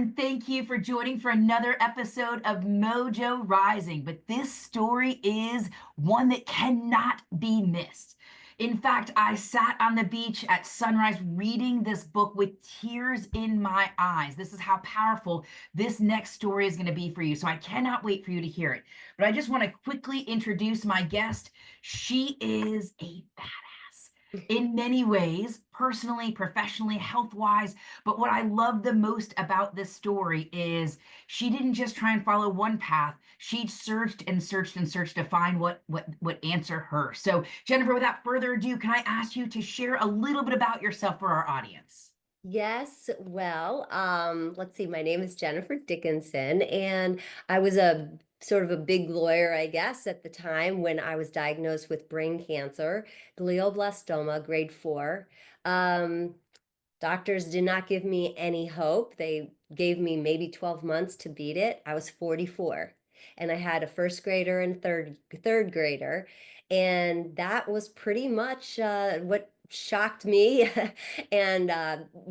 everyone. Thank you for joining for another episode of Mojo Rising. But this story is one that cannot be missed. In fact, I sat on the beach at sunrise reading this book with tears in my eyes. This is how powerful this next story is going to be for you. So I cannot wait for you to hear it. But I just want to quickly introduce my guest. She is a badass in many ways, personally, professionally, health wise. But what I love the most about this story is she didn't just try and follow one path. She searched and searched and searched to find what answer her. So, Jennifer, without further ado, can I ask you to share a little bit about yourself for our audience? Yes, well, let's see. My name is Jennifer Dickenson, and I was a sort of a big lawyer, I guess, at the time when I was diagnosed with brain cancer, glioblastoma, grade 4. Um, Doctors did not give me any hope. They gave me maybe 12 months to beat it. I was 44, and I had a first grader and third grader, and that was pretty much what shocked me. And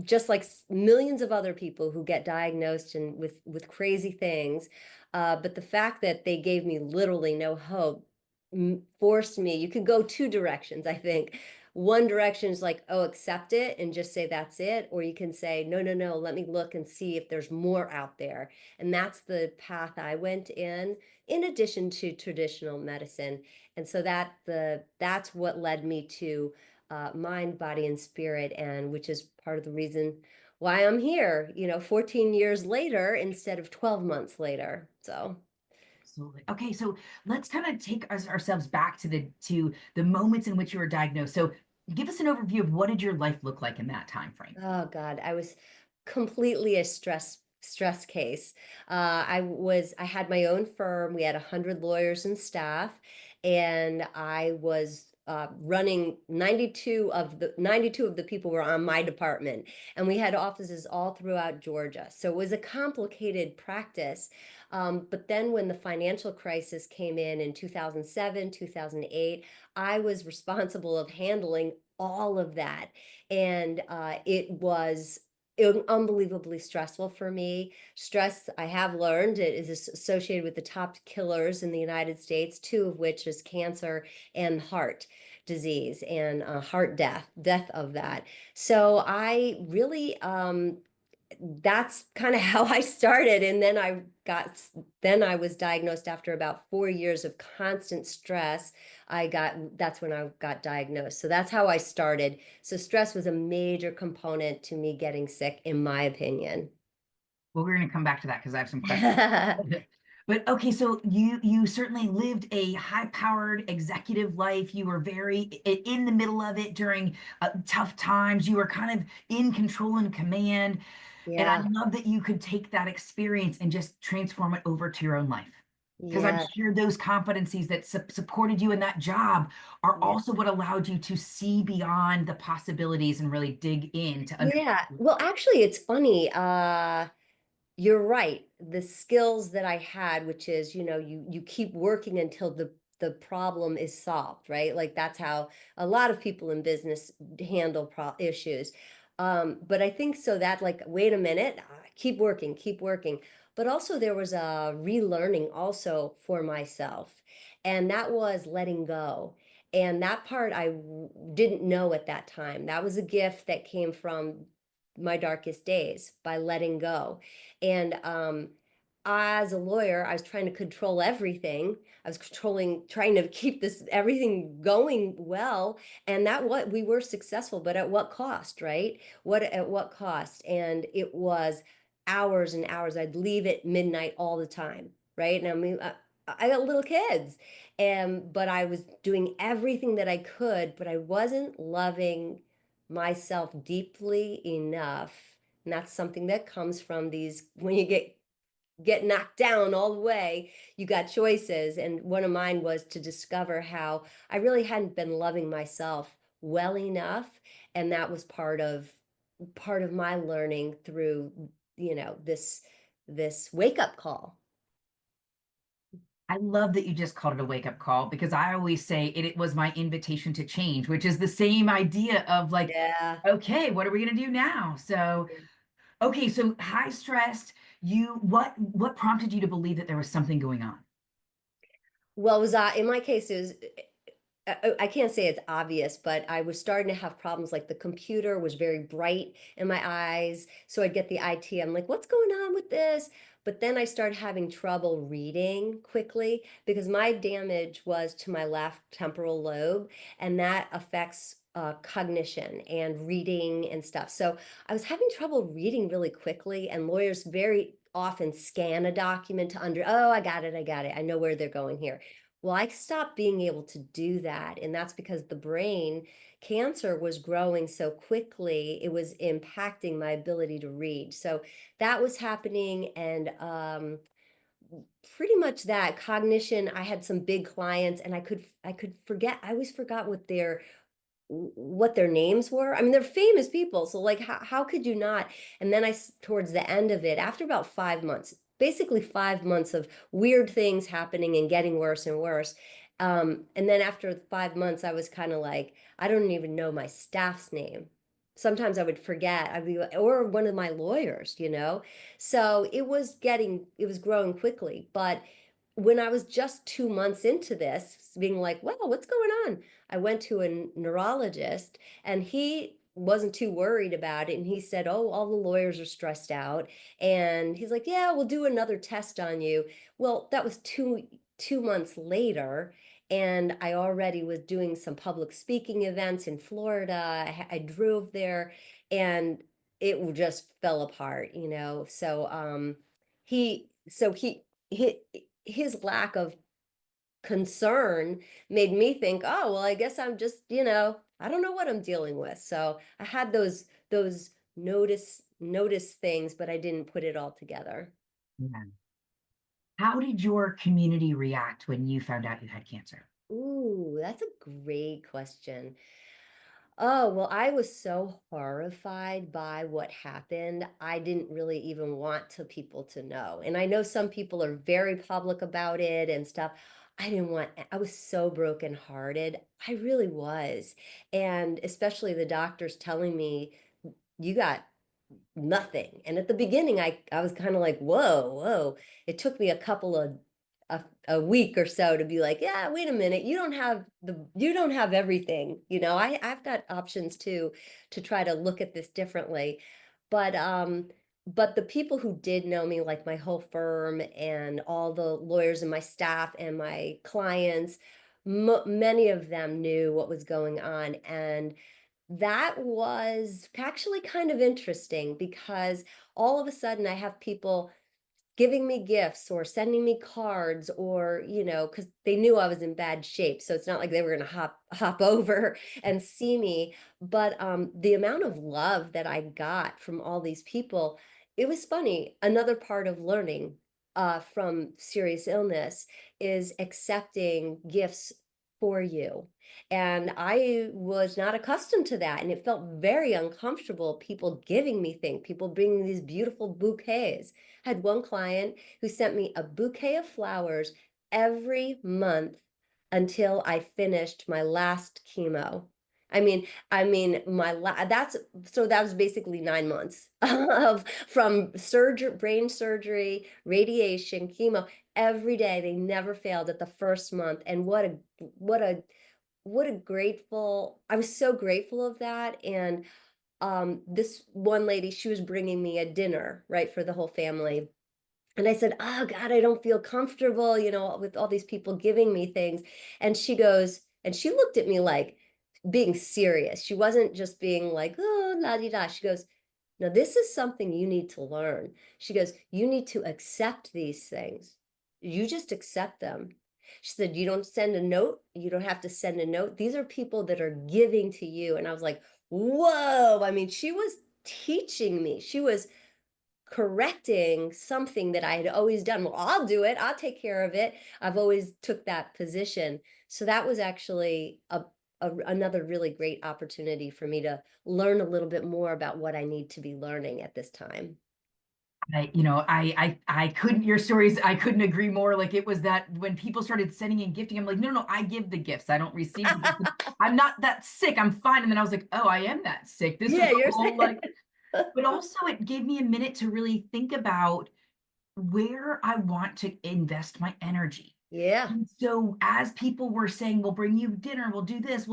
just like millions of other people who get diagnosed and with crazy things, but the fact that they gave me literally no hope forced me. You could go two directions, I think. One direction is like, oh, accept it and just say that's it. Or you can say, no, no, no, let me look and see if there's more out there. And that's the path I went in addition to traditional medicine. And so that's what led me to mind, body, and spirit, and which is part of the reason why I'm here, 14 years later instead of 12 months later. So Absolutely. Okay, so let's kind of take ourselves back to the moments in which you were diagnosed. So give us an overview of what did your life look like in that time frame? oh God, I was completely a stress case. I had my own firm. We had 100 lawyers and staff, and I was running 92 of the people were on my department, and we had offices all throughout Georgia. So it was a complicated practice. But then when the financial crisis came in 2007, 2008, I was responsible of handling all of that, and it was unbelievably stressful for me. Stress, I have learned, it is associated with the top killers in the United States, two of which is cancer and heart disease and heart death of that. So I really that's kind of how I started. And then I was diagnosed after about 4 years of constant stress. That's when I got diagnosed. So that's how I started. So stress was a major component to me getting sick, in my opinion. Well, we're going to come back to that because I have some questions. But okay, so you certainly lived a high-powered executive life. You were very in the middle of it during tough times. You were kind of in control and command. And I Yeah, love that you could take that experience and just transform it over to your own life. Because I'm yeah, sure those competencies that supported you in that job are yeah. also what allowed you to see beyond the possibilities and really dig in to understand. Yeah. Well, actually, it's funny. You're right. The skills that I had, which is, you keep working until the problem is solved, right? Like that's how a lot of people in business handle issues. But I think so that like, wait a minute, keep working, keep working. But also there was a relearning also for myself, and that was letting go. And that part didn't know at that time. That was a gift that came from my darkest days by letting go. And as a lawyer, I was trying to control everything. I was trying to keep this everything going well, and that what we were successful, but at what cost, right? At what cost? And it was hours and hours. I'd leave at midnight all the time, right? And I mean, I got little kids, and but I was doing everything that I could, but I wasn't loving myself deeply enough. And that's something that comes from these when you get knocked down all the way, you got choices. And one of mine was to discover how I really hadn't been loving myself well enough. And that was part of my learning through, this wake up call. I love that you just called it a wake up call because I always say it was my invitation to change, which is the same idea of like, Yeah. okay, what are we going to do now? So, Okay, so high stressed, what prompted you to believe that there was something going on? Well, was I in my case, it was I can't say it's obvious, but I was starting to have problems, like, the computer was very bright in my eyes, so I'd get the IT, I'm like, "What's going on with this?" But then I started having trouble reading quickly because my damage was to my left temporal lobe, and that affects, cognition and reading and stuff, so I was having trouble reading really quickly, and lawyers very often scan a document to "Oh, I got it, I know where they're going here." Well, I stopped being able to do that, and that's because the brain cancer was growing so quickly, it was impacting my ability to read. So that was happening, and pretty much that cognition. I had some big clients, and I could forget. I always forgot what their names were. I mean, they're famous people, so, like, how could you not? And then towards the end of it, after about 5 months, basically 5 months of weird things happening and getting worse and worse. And then after 5 months, I was kind of like, I don't even know my staff's name. Sometimes I would forget. I'd be like, or one of my lawyers, you know. So it was growing quickly. But when I was just 2 months into this, being like, well, what's going on? I went to a neurologist, and he wasn't too worried about it. And he said, "Oh, all the lawyers are stressed out." And he's like, "Yeah, we'll do another test on you." Well, that was 2 months later. And I already was doing some public speaking events in Florida. I drove there, and it just fell apart, you know. So he his lack of concern made me think, "Oh, well, I guess I'm just, I don't know what I'm dealing with." So I had those notice things, but I didn't put it all together. Yeah. How did your community react when you found out you had cancer? Ooh, that's a great question. Oh, well, I was so horrified by what happened. I didn't really even want people to know. And I know some people are very public about it and stuff. I was so brokenhearted. I really was. And especially the doctors telling me, you got nothing. And at the beginning, I was kind of like, whoa, whoa. It took me a week or so to be like, yeah, wait a minute, you don't have everything. I've got options too to try to look at this differently. But but the people who did know me, like my whole firm and all the lawyers and my staff and my clients, many of them knew what was going on. And that was actually kind of interesting because all of a sudden I have people giving me gifts or sending me cards, or because they knew I was in bad shape, so it's not like they were going to hop over and see me. But the amount of love that I got from all these people, it was funny. Another part of learning from serious illness is accepting gifts for you. And I was not accustomed to that, and it felt very uncomfortable, people giving me things, people bringing these beautiful bouquets. Had one client who sent me a bouquet of flowers every month until I finished my last chemo. My that's so that was basically 9 months of from surgery, brain surgery, radiation, chemo every day. They never failed at the first month, and what a what a grateful I was so grateful of that. And this one lady, she was bringing me a dinner, right, for the whole family. And I said, "Oh God, I don't feel comfortable, with all these people giving me things." And she looked at me like being serious. She wasn't just being like, "Oh, la di da." She goes, "Now, this is something you need to learn." She goes, "You need to accept these things. You just accept them." She said, "You don't send a note. You don't have to send a note. These are people that are giving to you." And I was like, whoa. I mean, she was teaching me. She was correcting something that I had always done. Well, I'll do it. I'll take care of it. I've always took that position. So that was actually another really great opportunity for me to learn a little bit more about what I need to be learning at this time. I couldn't, your stories, I couldn't agree more. Like it was that when people started sending and gifting, I'm like, no, no, I give the gifts. I don't receive the gifts. I'm not that sick. I'm fine. And then I was like, oh, I am that sick. This was Yeah, the you're whole like, saying. But also it gave me a minute to really think about where I want to invest my energy. Yeah. And so as people were saying, "We'll bring you dinner, we'll do this,"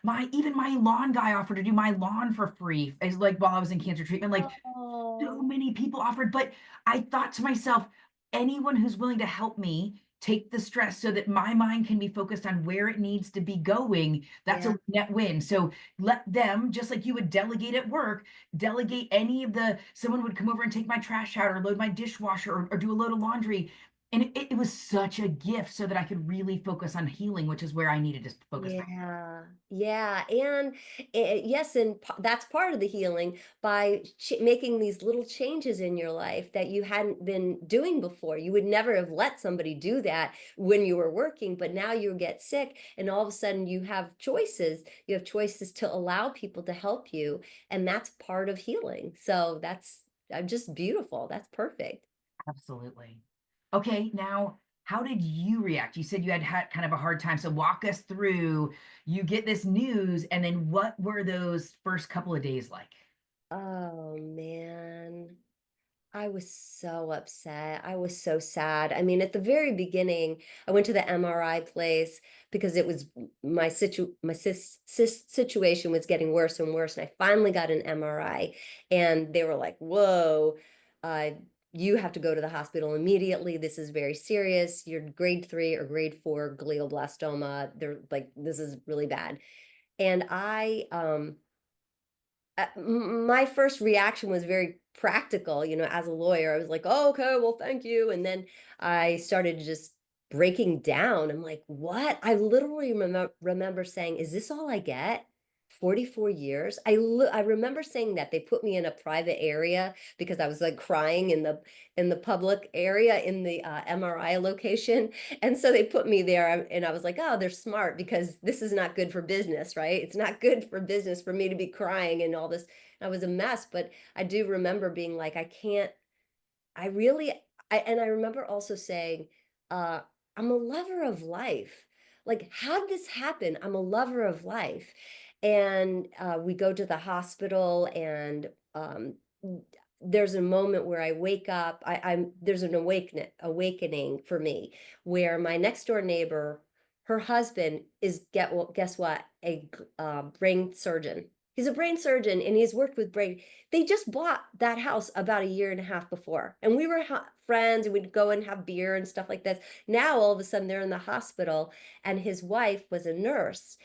my even my lawn guy offered to do my lawn for free as like while I was in cancer treatment. Like so Oh, many people offered, but I thought to myself, anyone who's willing to help me take the stress so that my mind can be focused on where it needs to be going, that's yeah. a net win. So let them, just like you would delegate at work, delegate any of the, someone would come over and take my trash out or load my dishwasher or do a load of laundry. And it was such a gift so that I could really focus on healing, which is where I needed to focus my. Yeah, yeah, and yes, and that's part of the healing by making these little changes in your life that you hadn't been doing before. You would never have let somebody do that when you were working, but now you get sick, and all of a sudden you have choices. You have choices to allow people to help you, and that's part of healing. So that's just beautiful. That's perfect. Absolutely. Okay, now how did you react? You said you had kind of a hard time. So walk us through, you get this news, and then what were those first couple of days like? Oh man. I was so upset. I was so sad. I mean, at the very beginning, I went to the MRI place because it was my situation was getting worse and worse, and I finally got an MRI, and they were like, "Whoa, uh, you have to go to the hospital immediately. This is very serious. You're grade 3 or grade 4 glioblastoma. They're like, this is really bad." And my first reaction was very practical, as a lawyer. I was like, "Oh, okay, well, thank you." And then I started just breaking down. I'm like, "What?" I literally remember saying, "Is this all I get? 44 years?" I remember saying that. They put me in a private area because I was like crying in the public area in the MRI location. And so they put me there, and I was like, "Oh, they're smart because this is not good for business, right? It's not good for business for me to be crying and all this." I was a mess, but I do remember being like, "I can't, I really," and I remember also saying, uh, "I'm a lover of life. Like, how did this happen? I'm a lover of life." And we go to the hospital, and there's a moment where I wake up. There's an awakening for me, where my next door neighbor, her husband is guess what, a brain surgeon. He's a brain surgeon, and he's worked with brain. They just bought that house about a year and a half before, and we were friends, and we'd go and have beer and stuff like this. Now all of a sudden they're in the hospital, and his wife was a nurse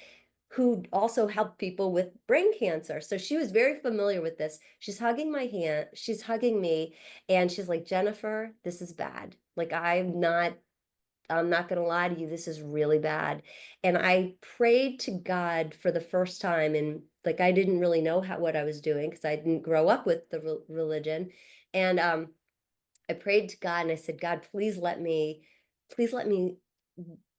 who also helped people with brain cancer. So she was very familiar with this. She's hugging my hand, she's hugging me, and she's like, "Jennifer, this is bad. Like, I'm not going to lie to you. This is really bad." And I prayed to God for the first time. And like, I didn't really know what I was doing because I didn't grow up with the religion. And I prayed to God, and I said, "God, please let me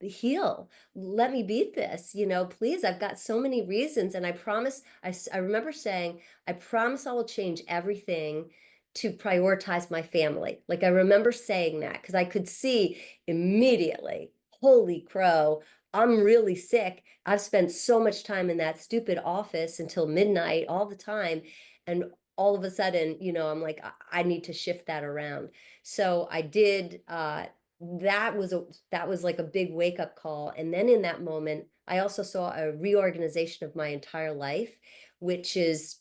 heal. Let me beat this. Please, I've got so many reasons." And I promise, I remember saying, "I promise I will change everything to prioritize my family." Like, I remember saying that because I could see immediately, holy crow, I'm really sick. I've spent so much time in that stupid office until midnight all the time. And all of a sudden, I'm like, I need to shift that around. So I did. That was like a big wake up call. And then in that moment, I also saw a reorganization of my entire life, which is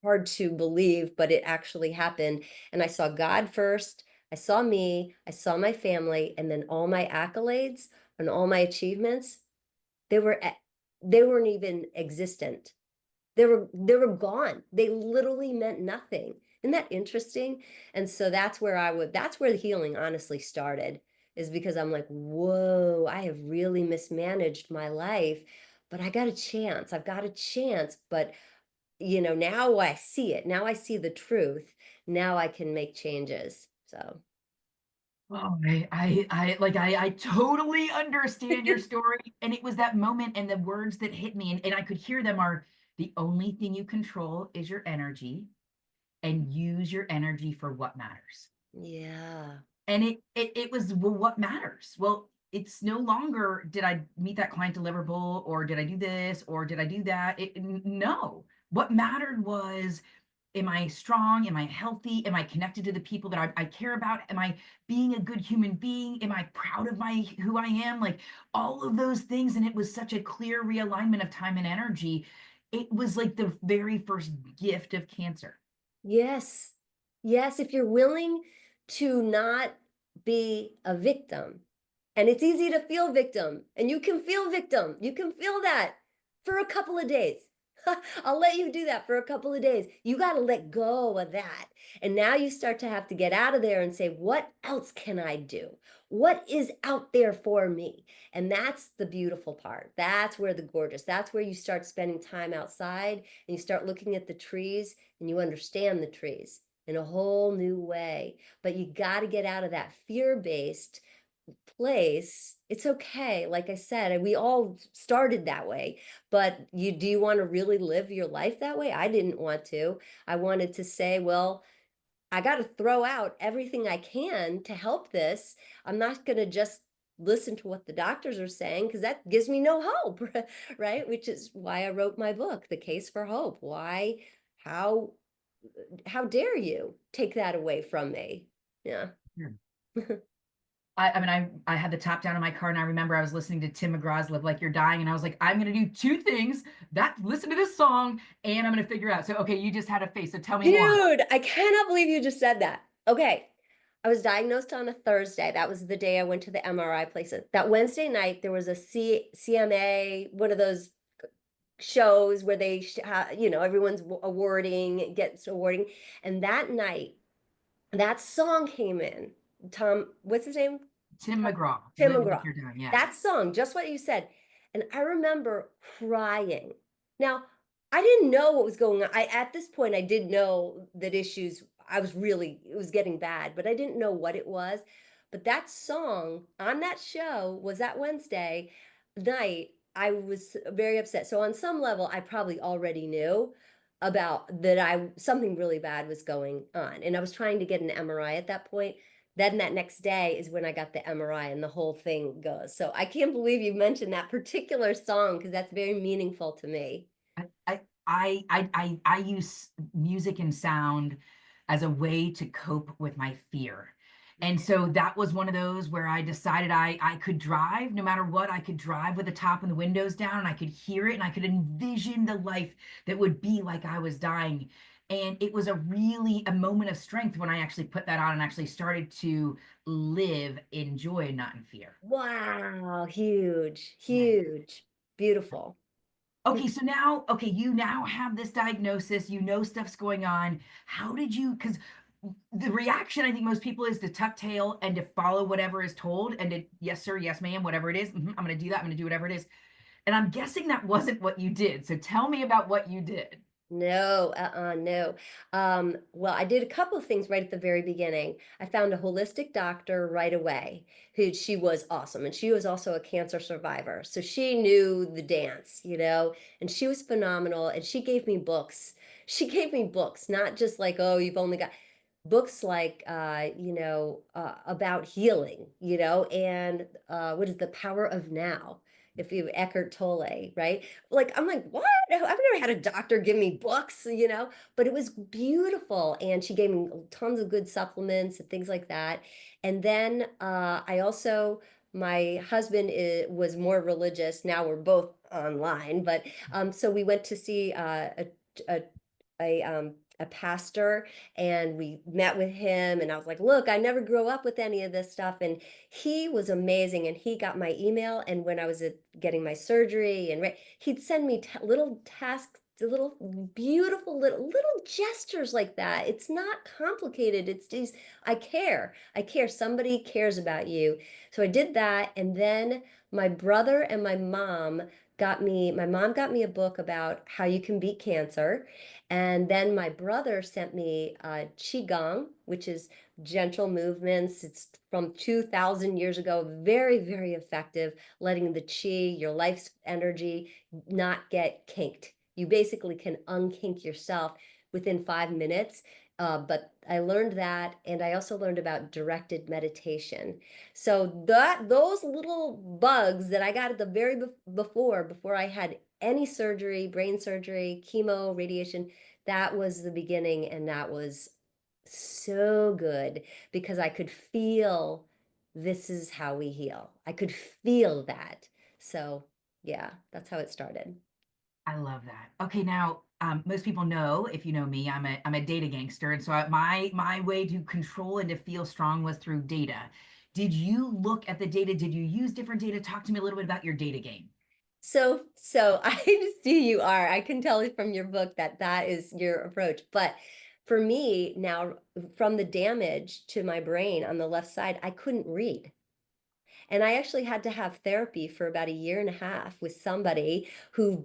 hard to believe, but it actually happened. And I saw God first, I saw me, I saw my family, and then all my accolades and all my achievements, they weren't even existent. They were gone. They literally meant nothing. Isn't that interesting? And so that's where the healing honestly started, is because I'm like, whoa, I have really mismanaged my life, but I got a chance. I've got a chance. But now I see it. Now I see the truth. Now I can make changes. So Oh, I totally understand your story. And it was that moment and the words that hit me, and I could hear them are the only thing you control is your energy and use your energy for what matters. yeah. And it was, well, what matters? Well, it's no longer did I meet that client deliverable or did I do this or did I do that? No. What mattered was am I strong? Am I healthy? Am I connected to the people that I care about? Am I being a good human being? Am I proud of my who I am? Like all of those things. And it was such a clear realignment of time and energy. It was like the very first gift of cancer. Yes. Yes, if you're willing to not be a victim. And it's easy to feel victim, and you can feel victim. You can feel that for a couple of days. I'll let you do that for a couple of days. You got to let go of that. And now you start to have to get out of there and say, what else can I do? What is out there for me? And that's the beautiful part. That's where the gorgeous, that's where you start spending time outside and you start looking at the trees and you understand the trees in a whole new way. But you got to get out of that fear-based place. It's okay. Like I said, we all started that way, but do you want to really live your life that way? I didn't want to. I wanted to say, well, I got to throw out everything I can to help this. I'm not going to just listen to what the doctors are saying because that gives me no hope, right? Which is why I wrote my book, The Case for Hope. Why, how, how dare you take that away from me? Yeah. Yeah. I mean, I had the top down in my car, and I remember I was listening to Tim McGraw's "Live Like You're Dying," and I was like, I'm gonna do two things: that listen to this song, and I'm gonna figure out. So, okay, you just had a face, so tell me more. Dude, I cannot believe you just said that. Okay. I was diagnosed on a Thursday. That was the day I went to the MRI place. That Wednesday night, there was a CMA, one of those shows where they, everyone's awarding, gets awarding. And that night, that song came in. Tom, what's his name? Tim McGraw, Tim "Live Like McGraw. You're Dying." Yeah. That song, just what you said. And I remember crying. Now, I didn't know what was going on. At this point, I did know that it was getting bad, but I didn't know what it was. But that song on that show was that Wednesday night. I was very upset. So on some level, I probably already knew about that something really bad was going on. And I was trying to get an MRI at that point. Then that next day is when I got the MRI and the whole thing goes. So I can't believe you mentioned that particular song because that's very meaningful to me. I use music and sound as a way to cope with my fear. And so that was one of those where I decided I could drive no matter what. I could drive with the top and the windows down, and I could hear it, and I could envision the life that would be like I was dying. And it was a moment of strength when I actually put that on and actually started to live in joy and not in fear. Wow, huge, Yeah. huge, beautiful. Okay, so now, okay, you now have this diagnosis, you know stuff's going on. How did you, because the reaction I think most people is to tuck tail and to follow whatever is told and to, yes, sir, yes, ma'am, whatever it is. I'm going to do that. I'm going to do whatever it is. And I'm guessing that wasn't what you did. So tell me about what you did. No, no. Well, I did a couple of things right at the very beginning. I found a holistic doctor right away she was awesome. And she was also a cancer survivor. So she knew the dance, and she was phenomenal. And she gave me books. She gave me books, not just like, oh, you've only got books like, about healing, and what is The Power of Now? If you Eckhart Tolle, right? Like, I'm like, what? I've never had a doctor give me books, but it was beautiful. And she gave me tons of good supplements and things like that. And then my husband was more religious. Now we're both online, but so we went to see a, a pastor, and we met with him, and I was like, look, I never grew up with any of this stuff. And he was amazing, and he got my email, and when I was getting my surgery, and he'd send me little tasks, little beautiful little gestures like that. It's not complicated. It's just, I care, somebody cares about you. So I did that, and then my brother and my mom got me a book about how you can beat cancer. And then my brother sent me Qigong, which is gentle movements. It's from 2000 years ago, very, very effective, letting the qi, your life's energy, not get kinked. You basically can unkink yourself within 5 minutes. But I learned that, and I also learned about directed meditation. So those little bugs that I got at the very before I had any surgery, brain surgery, chemo, radiation. That was the beginning, and that was so good because I could feel this is how we heal. I could feel that. So, yeah, that's how it started. I love that. Okay, now most people know, if you know me, I'm a data gangster, and so my way to control and to feel strong was through data. Did you look at the data? Did you use different data? Talk to me a little bit about your data game. So I see you are. I can tell from your book that that is your approach. But for me now, from the damage to my brain on the left side, I couldn't read. And I actually had to have therapy for about a year and a half with somebody who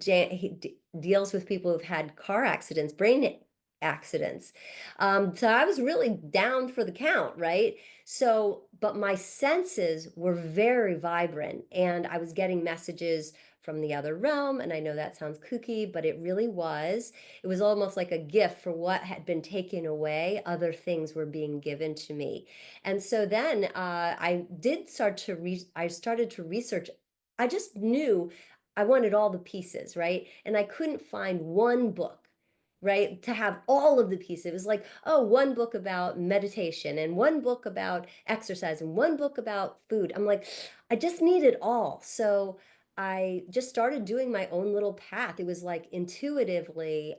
deals with people who've had car accidents, brain accidents. So I was really down for the count, right? So, but my senses were very vibrant, and I was getting messages from the other realm. And I know that sounds kooky, but it really was. It was almost like a gift for what had been taken away. Other things were being given to me. And so then I did start to I started to research. I just knew I wanted all the pieces, right? And I couldn't find one book, right, to have all of the pieces. It was like, oh, one book about meditation and one book about exercise and one book about food. I'm like, I just need it all. So I just started doing my own little path. It was like intuitively,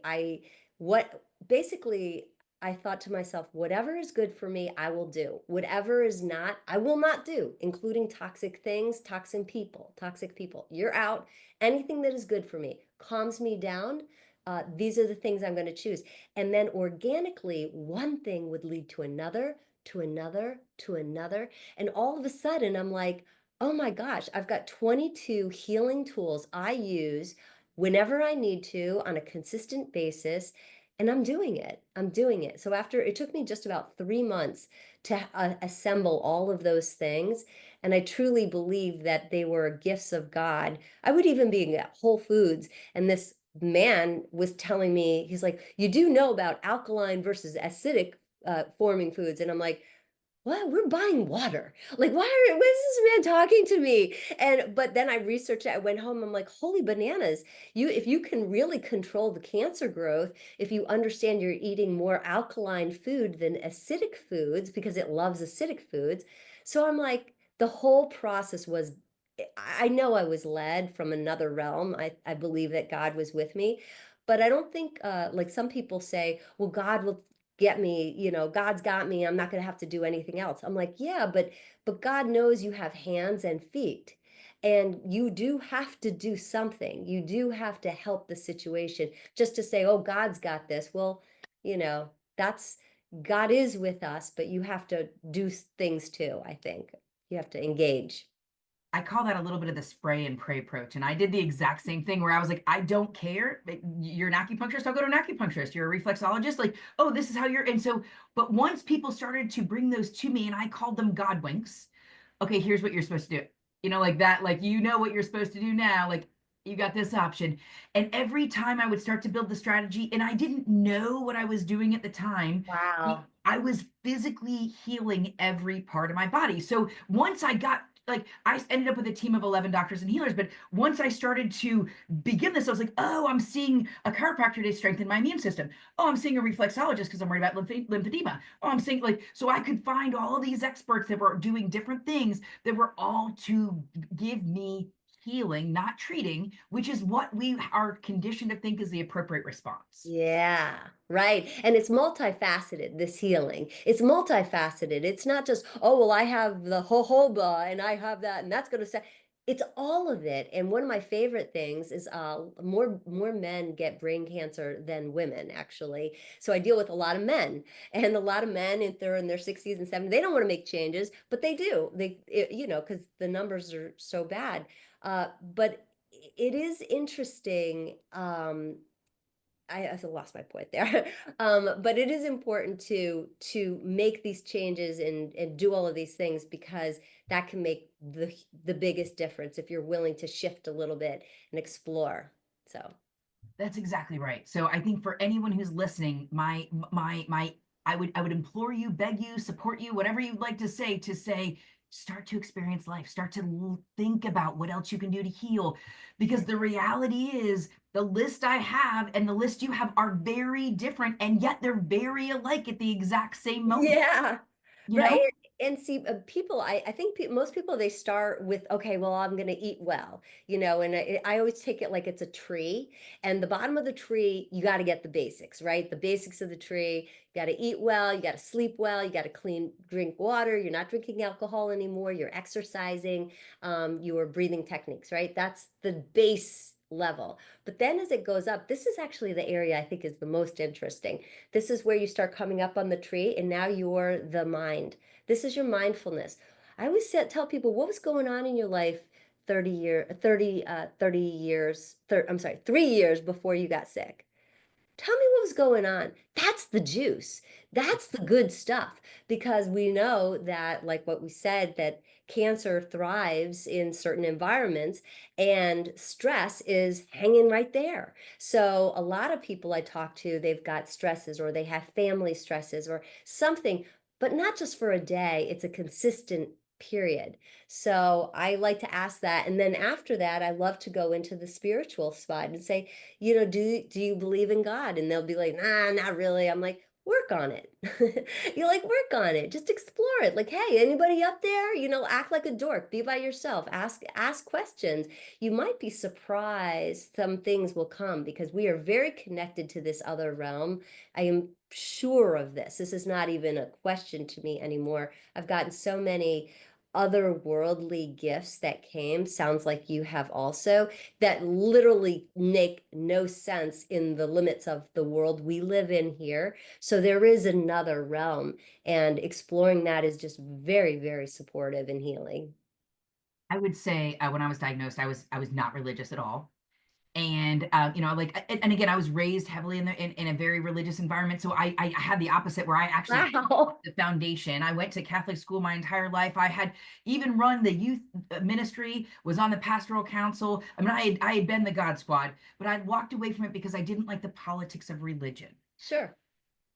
what basically I thought to myself, whatever is good for me, I will do. Whatever is not, I will not do, including toxic things, toxic people, toxic people. You're out. Anything that is good for me, calms me down. These are the things I'm going to choose. And then organically, one thing would lead to another, to another, to another. And all of a sudden, I'm like, oh my gosh, I've got 22 healing tools I use whenever I need to on a consistent basis. And I'm doing it. I'm doing it. So after it took me just about 3 months to assemble all of those things. And I truly believe that they were gifts of God. I would even be at Whole Foods, and this man was telling me, he's like, you do know about alkaline versus acidic forming foods. And I'm like, what? We're buying water. Like, why is this man talking to me? And but then I researched it. I went home. I'm like, holy bananas. If you can really control the cancer growth, if you understand you're eating more alkaline food than acidic foods because it loves acidic foods. So I'm like, the whole process was, I know I was led from another realm. I believe that God was with me. But I don't think, like some people say, well, God will get me, God's got me, I'm not going to have to do anything else. I'm like, yeah, but God knows you have hands and feet, and you do have to do something. You do have to help the situation. Just to say, oh, God's got this, well, that's, God is with us, but you have to do things too. I think you have to engage. I call that a little bit of the spray and pray approach. And I did the exact same thing where I was like, I don't care. You're an acupuncturist, I'll go to an acupuncturist. You're a reflexologist, like, oh, this is how you're. And so, but once people started to bring those to me, and I called them God winks. Okay, here's what you're supposed to do. Like that, like you know what you're supposed to do now. Like you got this option. And every time I would start to build the strategy, and I didn't know what I was doing at the time, Wow. I was physically healing every part of my body. So once I got like I ended up with a team of 11 doctors and healers, but once I started to begin this, I was like, oh, I'm seeing a chiropractor to strengthen my immune system. Oh, I'm seeing a reflexologist because I'm worried about lymphedema. Oh, I'm seeing like, so I could find all of these experts that were doing different things that were all to give me healing, not treating, which is what we are conditioned to think is the appropriate response. Yeah, right. And it's multifaceted, this healing. It's multifaceted. It's not just, oh, well, I have the jojoba and I have that, and that's going to say, it's all of it. And one of my favorite things is more men get brain cancer than women, actually. So I deal with a lot of men, and a lot of men, if they're in their 60s and 70s, they don't want to make changes, but they do. Because the numbers are so bad. But it is interesting. I lost my point there. But it is important to make these changes and do all of these things, because that can make the biggest difference if you're willing to shift a little bit and explore. So That's exactly right. So I think for anyone who's listening, I would implore you, beg you, support you, whatever you'd like to say, start to experience life, start to think about what else you can do to heal. Because the reality is, the list I have and the list you have are very different, and yet they're very alike at the exact same moment, Yeah. you Right. know? And see, people, I think most people, they start with, okay, well, I'm going to eat well, and I always take it like it's a tree. And the bottom of the tree, you got to get the basics, right? The basics of the tree. You got to eat well, you got to sleep well, you got to drink water. You're not drinking alcohol anymore. You're exercising, your breathing techniques, right? That's the base level. But then as it goes up, this is actually the area I think is the most interesting. This is where you start coming up on the tree, and now you're the mind. This is your mindfulness. I always tell people, what was going on in your life 30 years, I'm sorry, 3 years before you got sick? Tell me what was going on. That's the juice. That's the good stuff. Because we know that, like what we said, that cancer thrives in certain environments, and stress is hanging right there. So a lot of people I talk to, they've got stresses, or they have family stresses or something, but not just for a day. It's a consistent period. So I like to ask that. And then after that, I love to go into the spiritual side and say, do you believe in God? And they'll be like, nah, not really. I'm like, work on it. You're like, work on it. Just explore it. Like, hey, anybody up there? Act like a dork. Be by yourself. Ask questions. You might be surprised some things will come, because we are very connected to this other realm. I am sure of this. This is not even a question to me anymore. I've gotten so many otherworldly gifts that came, sounds like you have also, that literally make no sense in the limits of the world we live in here. So there is another realm, and exploring that is just very, very supportive and healing. I would say, when I was diagnosed, I was not religious at all. And like, and again, I was raised heavily in a very religious environment, so I had the opposite, where I actually Wow. the foundation. I went to Catholic school my entire life. I had even run the youth ministry, was on the pastoral council. I mean, I had been the God Squad, but I walked away from it because I didn't like the politics of religion. Sure.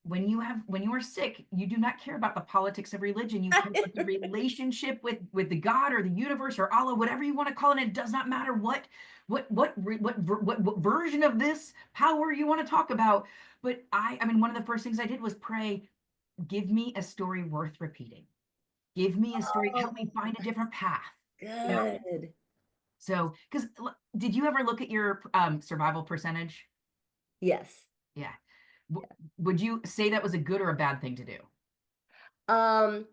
When you are sick, you do not care about the politics of religion. You care about the relationship with the God or the universe or Allah, whatever you want to call it. It does not matter what version of this power you want to talk about. But I mean, one of the first things I did was pray, give me a story worth repeating. Give me a story, help me Oh, find a different path. You know, good. so because did you ever look at your survival percentage? Yes. Yeah. W- would you say that was a good or a bad thing to do? Um,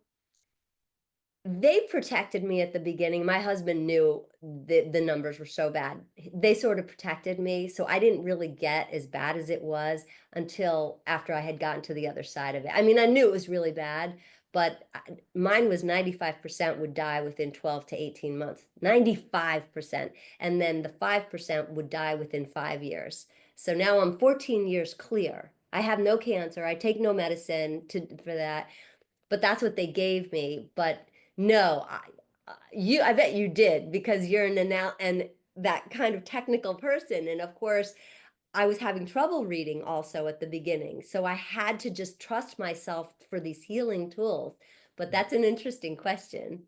They protected me at the beginning. My husband knew the numbers were so bad. They sort of protected me, so I didn't really get as bad as it was until after I had gotten to the other side of it. I mean, I knew it was really bad, but mine was 95% would die within 12 to 18 months. 95%. And then the 5% would die within 5 years. So now I'm 14 years clear. I have no cancer. I take no medicine for that, but that's what they gave me. But no, I bet you did, because you're and that kind of technical person. And of course, I was having trouble reading also at the beginning. So I had to just trust myself for these healing tools. But that's an interesting question.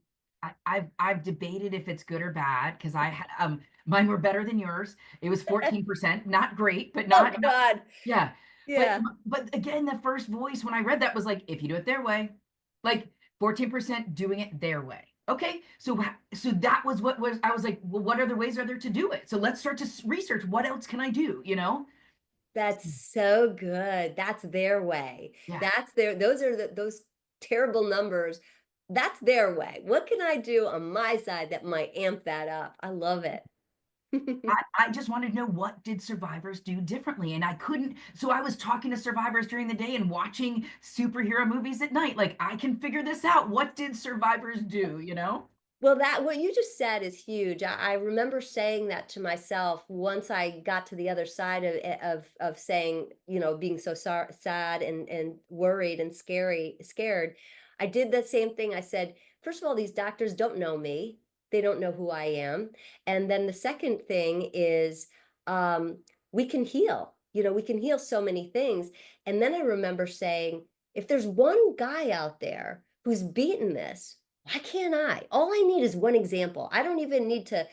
I've debated if it's good or bad, because I had mine were better than yours. It was 14%, not great, but Oh not God. yeah. But Yeah. but again, the first voice when I read that was like, if you do it their way, like 14% doing it their way. Okay, so that was what was I was like, well, what other ways are there to do it? So let's start to research what else can I do, you know? That's so good. That's their way. Yeah. Those are those terrible numbers. That's their way. What can I do on my side that might amp that up? I love it. I just wanted to know, what did survivors do differently? And I couldn't, so I was talking to survivors during the day and watching superhero movies at night. Like, I can figure this out. What did survivors do, you know? Well, that what you just said is huge. I remember saying that to myself once I got to the other side of saying, being so sad and worried and scared. I did that same thing. I said, first of all, these doctors don't know me. They don't know who I am. And then the second thing is, um, we can heal. We can heal so many things. And then I remember saying, if there's one guy out there who's beaten this, Why can't I? All I need is one example. I don't even need to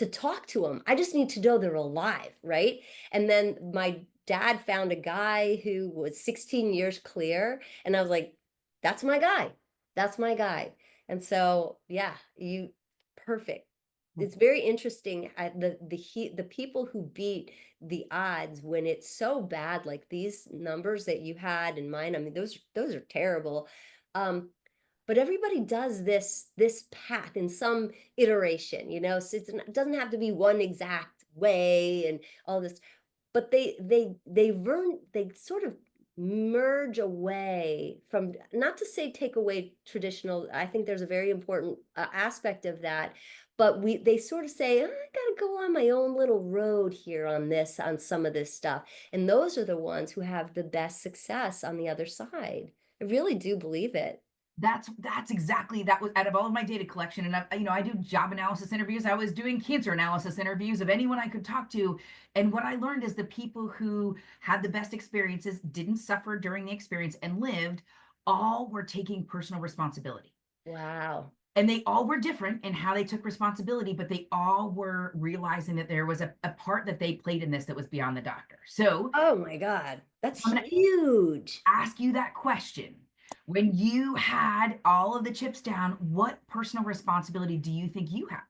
talk to them. I just need to know they're alive, right? And then my dad found a guy who was 16 years clear, and I was like, that's my guy. That's my guy. And so, yeah, you perfect. It's very interesting the people who beat the odds when it's so bad, like these numbers that you had in mind. I mean, those are terrible. Um, but everybody does this path in some iteration, you know, so it doesn't have to be one exact way and all this, but they sort of merge away from, not to say take away traditional. I think there's a very important aspect of that, but they sort of say, I gotta go on my own little road here on this, on some of this stuff, and those are the ones who have the best success on the other side. I really do believe it. That's exactly that was out of all of my data collection. And I do job analysis interviews. I was doing cancer analysis interviews of anyone I could talk to. And what I learned is the people who had the best experiences, didn't suffer during the experience, and lived, all were taking personal responsibility. Wow. And they all were different in how they took responsibility, but they all were realizing that there was a part that they played in this that was beyond the doctor. So Oh my God, that's I'm going to huge. ask you that question. When you had all of the chips down, what personal responsibility do you think you have?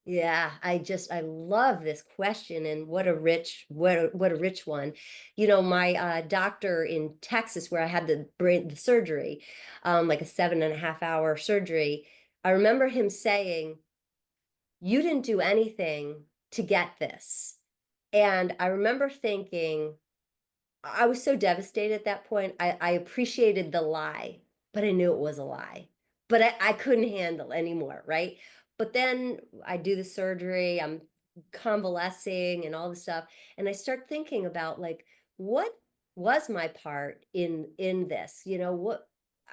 Yeah, I love this question, and what a rich one. You know, my doctor in Texas, where I had the surgery, like a 7.5 hour surgery. I remember him saying, "You didn't do anything to get this," and I remember thinking, I was so devastated at that point. I appreciated the lie, but I knew it was a lie. But I couldn't handle anymore, right? But then I do the surgery, I'm convalescing and all the stuff, and I start thinking about, like, what was my part in this? You know, what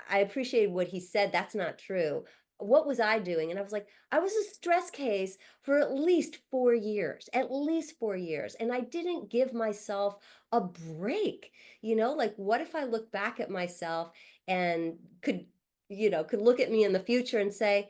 I appreciated what he said, that's not true. What was I doing? And I was like, I was a stress case for at least 4 years, at least 4 years. And I didn't give myself a break, you know, like, what if I look back at myself and could look at me in the future and say,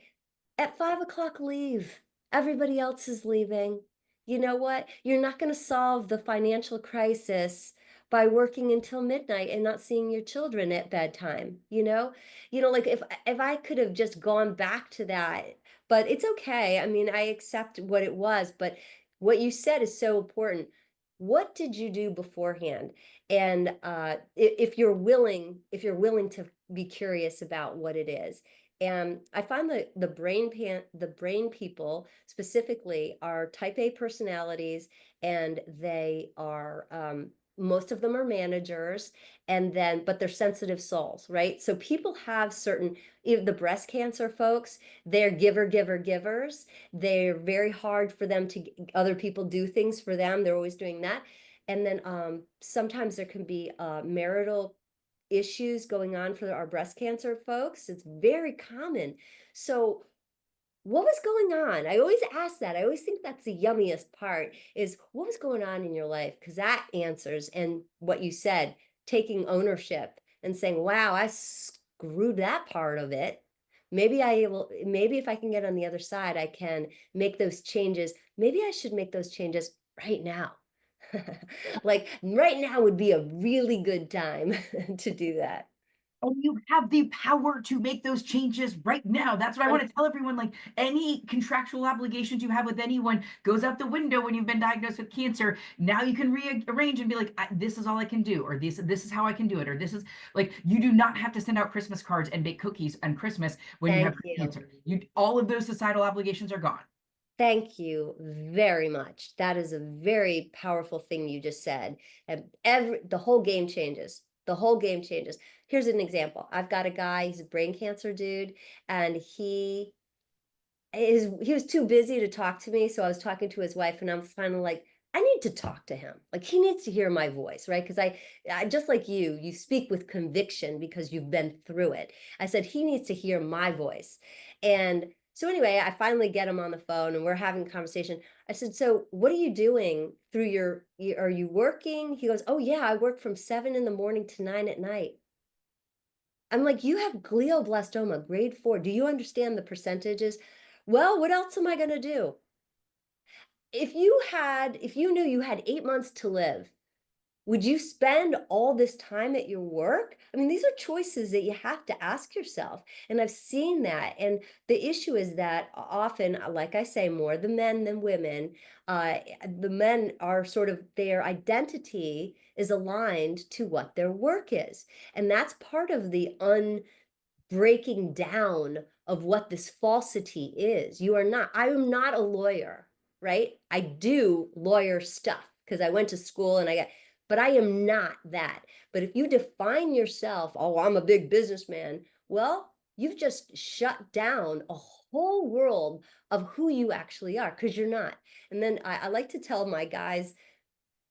at 5 o'clock, leave. Everybody else is leaving. You know what? You're not going to solve the financial crisis by working until midnight and not seeing your children at bedtime. Like, if I could have just gone back to that, but it's okay. I mean, I accept what it was, but what you said is so important. What did you do beforehand? And if you're willing to be curious about what it is. And I find that the brain people specifically are type A personalities, and they are, most of them are managers, but they're sensitive souls, right? So people have certain, the breast cancer folks, they're givers. They're very hard for them to, other people do things for them. They're always doing that. And then sometimes there can be marital issues going on for our breast cancer folks. It's very common. So what was going on? I always ask that. I always think that's the yummiest part, is what was going on in your life? Because that answers, and what you said, taking ownership and saying, wow, I screwed that part of it. Maybe if I can get on the other side, I can make those changes. Maybe I should make those changes right now. Like, right now would be a really good time to do that. And you have the power to make those changes right now. That's what I want to tell everyone. Like, any contractual obligations you have with anyone goes out the window when you've been diagnosed with cancer. Now you can rearrange and be like, this is all I can do, or this is how I can do it, or this is, like, you do not have to send out Christmas cards and bake cookies on Christmas when you have Thank you. cancer. All of those societal obligations are gone. Thank you very much. That is a very powerful thing you just said. And the whole game changes. The whole game changes. Here's an example. I've got a guy, he's a brain cancer dude, and he was too busy to talk to me. So I was talking to his wife, and I'm finally like, I need to talk to him. Like, he needs to hear my voice, right? Because I just like you speak with conviction because you've been through it. I said, he needs to hear my voice. And so anyway, I finally get him on the phone, and we're having a conversation. I said, so what are you doing through are you working? He goes, oh yeah, I work from 7 in the morning to 9 at night. I'm like, "You have glioblastoma, grade 4. Do you understand the percentages?" "Well, what else am I gonna do?" If you knew you had 8 months to live, would you spend all this time at your work? I mean, these are choices that you have to ask yourself. And I've seen that. And the issue is that often, like I say, more the men than women, the men are sort of their identity is aligned to what their work is. And that's part of the breaking down of what this falsity is. You are not, I am not a lawyer, right? I do lawyer stuff because I went to school and I got, but I am not that. But if you define yourself, oh, I'm a big businessman, well, you've just shut down a whole world of who you actually are because you're not. And then I like to tell my guys,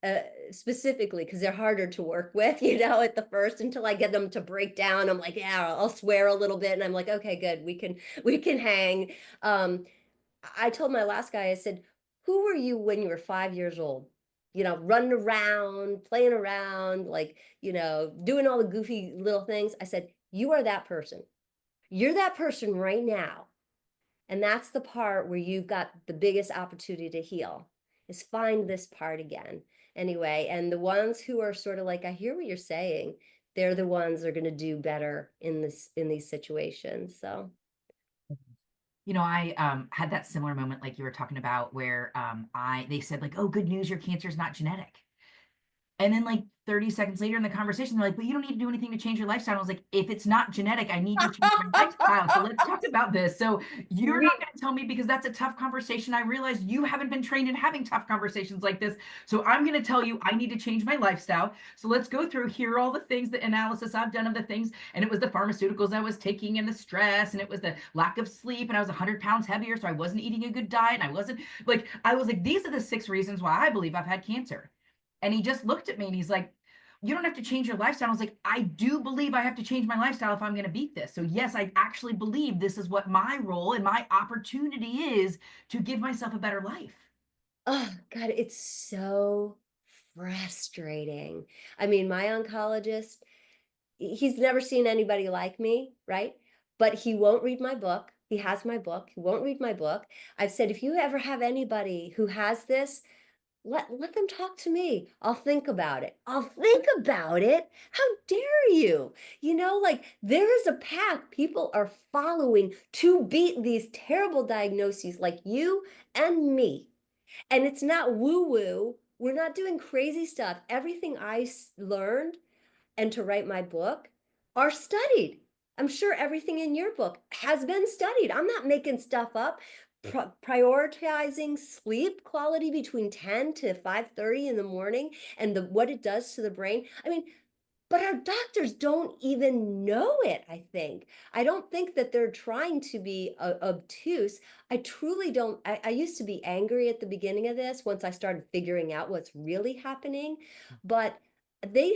uh, specifically because they're harder to work with, at the first until I get them to break down. I'm like, yeah, I'll swear a little bit, and I'm like, okay, good, we can hang. Um, I told my last guy, I said, who were you when you were 5 years old? Running around, playing around, like, doing all the goofy little things. I said, you are that person. You're that person right now. And that's the part where you've got the biggest opportunity to heal is find this part again. Anyway, and the ones who are sort of like, I hear what you're saying, they're the ones that are going to do better in these situations. So, I had that similar moment like you were talking about where I they said like, "Oh, good news, your cancer is not genetic." And then like 30 seconds later in the conversation, they're like, but you don't need to do anything to change your lifestyle. I was like, if it's not genetic, I need to change my lifestyle. So let's talk about this. So you're not sweet. going to tell me because that's a tough conversation. I realize you haven't been trained in having tough conversations like this. So I'm going to tell you I need to change my lifestyle. So let's go through here are all the things, the analysis I've done of the things. And it was the pharmaceuticals I was taking and the stress, and it was the lack of sleep. And I was 100 pounds heavier. So I wasn't eating a good diet. And I was like, these are the 6 reasons why I believe I've had cancer. And he just looked at me and he's like, you don't have to change your lifestyle. I was like, I do believe I have to change my lifestyle if I'm going to beat this. So, yes, I actually believe this is what my role and my opportunity is to give myself a better life. Oh, God, it's so frustrating. I mean, my oncologist, he's never seen anybody like me, right? But he won't read my book. He has my book. He won't read my book. I've said, if you ever have anybody who has this, let them talk to me. I'll think about it. I'll think about it. How dare you? Like there is a path people are following to beat these terrible diagnoses like you and me. And it's not woo woo. We're not doing crazy stuff. Everything learned and to write my book are studied. I'm sure everything in your book has been studied. I'm not making stuff up. Prioritizing sleep quality between 10 to 5:30 in the morning and what it does to the brain. I mean, but our doctors don't even know it, I think. I don't think that they're trying to be obtuse. I truly don't. I used to be angry at the beginning of this once I started figuring out what's really happening, but they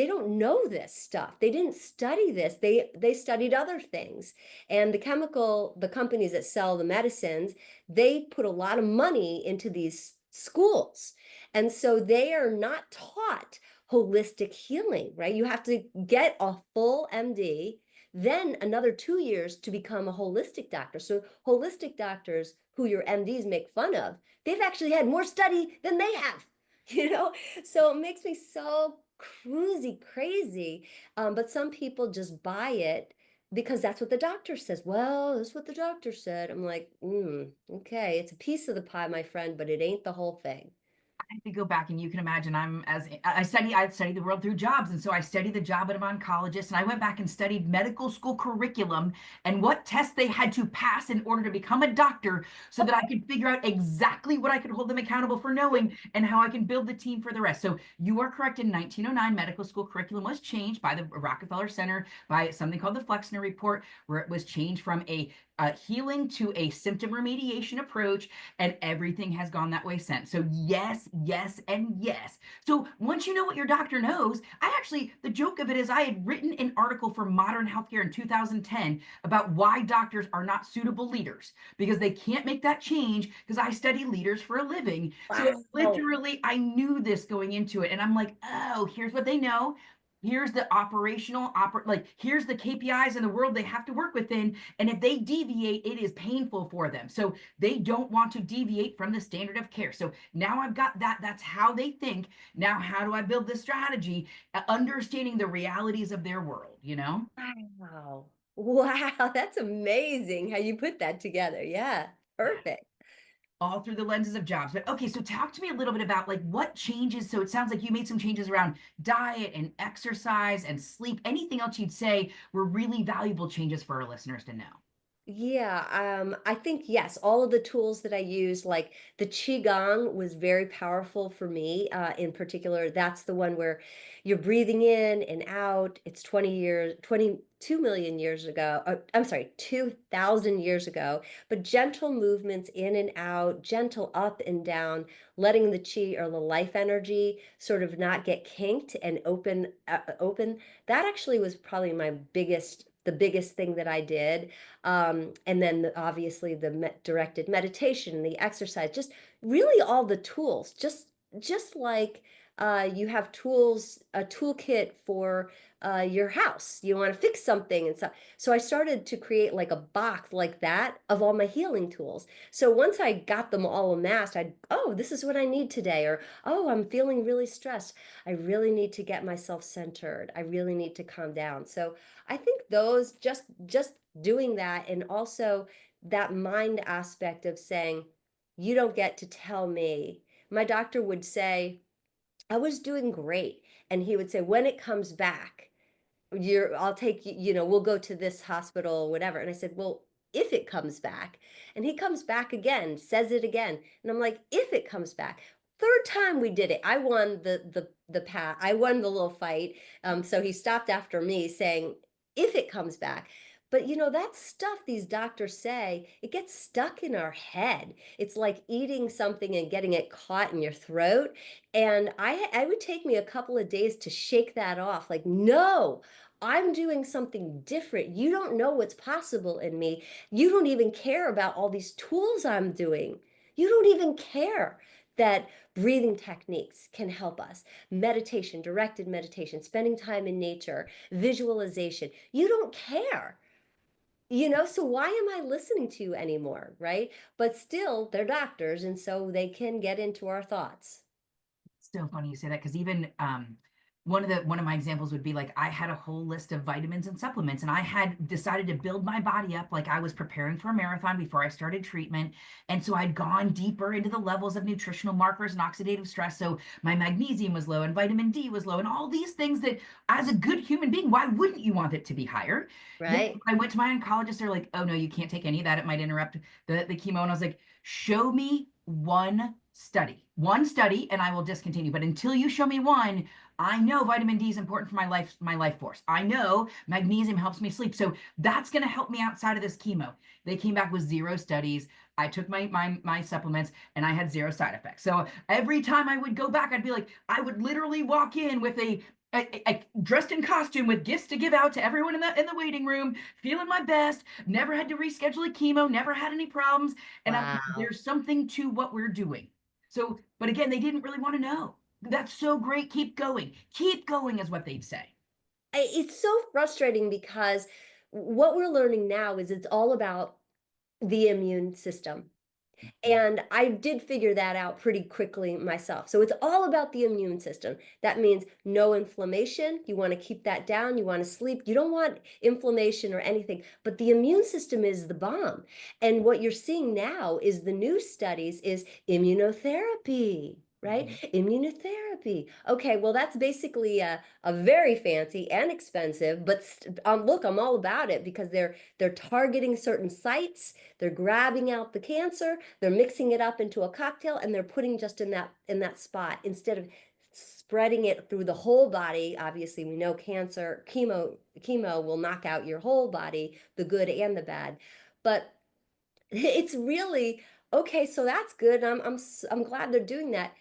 don't know this stuff. They didn't study this. They studied other things. And the companies that sell the medicines, they put a lot of money into these schools. And so they are not taught holistic healing, right? You have to get a full MD, then another 2 years to become a holistic doctor. So holistic doctors who your MDs make fun of, they've actually had more study than they have, you know? So it makes me so crazy. But some people just buy it because that's what the doctor says. Well, that's what the doctor said. I'm like, okay, it's a piece of the pie, my friend, but it ain't the whole thing. I have to go back and you can imagine I studied the world through jobs. And so I studied the job of an oncologist and I went back and studied medical school curriculum and what tests they had to pass in order to become a doctor so that I could figure out exactly what I could hold them accountable for knowing and how I can build the team for the rest. So you are correct. In 1909, medical school curriculum was changed by the Rockefeller Center by something called the Flexner Report, where it was changed from a healing to a symptom remediation approach, and everything has gone that way since. So yes, yes, and yes. So once you know what your doctor knows, the joke of it is I had written an article for Modern Healthcare in 2010 about why doctors are not suitable leaders because they can't make that change because I study leaders for a living. So Wow. literally I knew this going into it, and I'm like, oh, here's what they know. here's the like here's the KPIs in the world they have to work within, and if they deviate, it is painful for them. So they don't want to deviate from the standard of care. So now I've got that. That's how they think. Now, how do I build this strategy? Understanding the realities of their world, you know? Wow. Wow, that's amazing how you put that together. Yeah, perfect. All through the lenses of jobs. But okay, so talk to me a little bit about like what changes. So it sounds like you made some changes around diet and exercise and sleep. Anything else you'd say were really valuable changes for our listeners to know? Yeah, I think yes, all of the tools that I use, like the Qigong was very powerful for me, in particular. That's the one where you're breathing in and out. It's 20 years, 22 million years ago. I'm sorry, 2000 years ago, but gentle movements in and out, gentle up and down, letting the chi or the life energy sort of not get kinked and open. That actually was probably the biggest thing that I did, and then obviously the directed meditation, the exercise, just really all the tools, just like you have tools, a toolkit for your house. You want to fix something and stuff. So I started to create like a box like that of all my healing tools. So once I got them all amassed, oh, this is what I need today, or oh, I'm feeling really stressed. I really need to get myself centered. I really need to calm down. So I think those just doing that, and also that mind aspect of saying, you don't get to tell me. My doctor would say, I was doing great. And he would say, when it comes back, I'll take you, we'll go to this hospital, whatever. And I said, well, if it comes back. And he comes back again, says it again. And I'm like, if it comes back. Third time we did it, I won I won the little fight. So he stopped after me saying, if it comes back. But that stuff these doctors say, it gets stuck in our head. It's like eating something and getting it caught in your throat. And I would take me a couple of days to shake that off. Like, no, I'm doing something different. You don't know what's possible in me. You don't even care about all these tools I'm doing. You don't even care that breathing techniques can help us. Meditation, directed meditation, spending time in nature, visualization. You don't care. So why am I listening to you anymore, right? But still, they're doctors, and so they can get into our thoughts. So funny you say that because even one of my examples would be like I had a whole list of vitamins and supplements, and I had decided to build my body up like I was preparing for a marathon before I started treatment. And so I'd gone deeper into the levels of nutritional markers and oxidative stress. So my magnesium was low and vitamin D was low, and all these things that as a good human being, why wouldn't you want it to be higher? Yet Right? when I went to my oncologist, they're like, oh no, you can't take any of that. It might interrupt the chemo. And I was like, show me one study, and I will discontinue. But until you show me one, I know vitamin D is important for my life force. I know magnesium helps me sleep. So that's going to help me outside of this chemo. They came back with zero studies. I took my supplements and I had zero side effects. So every time I would go back, I'd be like, I would literally walk in with dressed in costume with gifts to give out to everyone in the waiting room, feeling my best, never had to reschedule a chemo, never had any problems. And Wow. there's something to what we're doing. So, but again, they didn't really want to know. That's so great. Keep going. Keep going is what they'd say. It's so frustrating because what we're learning now is it's all about the immune system. And I did figure that out pretty quickly myself. So it's all about the immune system. That means no inflammation. You want to keep that down. You want to sleep. You don't want inflammation or anything. But the immune system is the bomb. And what you're seeing now is the new studies is immunotherapy. Right? Mhm. Immunotherapy. Okay, well, that's basically a very fancy and expensive, but look, I'm all about it because they're targeting certain sites, they're grabbing out the cancer, they're mixing it up into a cocktail, and they're putting just in that spot instead of spreading it through the whole body. Obviously, we know chemo will knock out your whole body, the good and the bad. But it's really okay, so that's good. I'm glad they're doing that.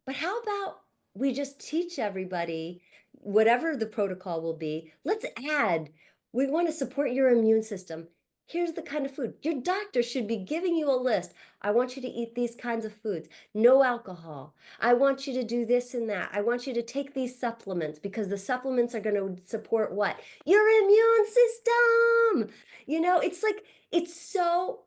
But how about we just teach everybody whatever the protocol will be? Let's add, we want to support your immune system. Here's the kind of food. Your doctor should be giving you a list. I want you to eat these kinds of foods. No alcohol. I want you to do this and that. I want you to take these supplements because the supplements are going to support what? Your immune system. It's like, it's so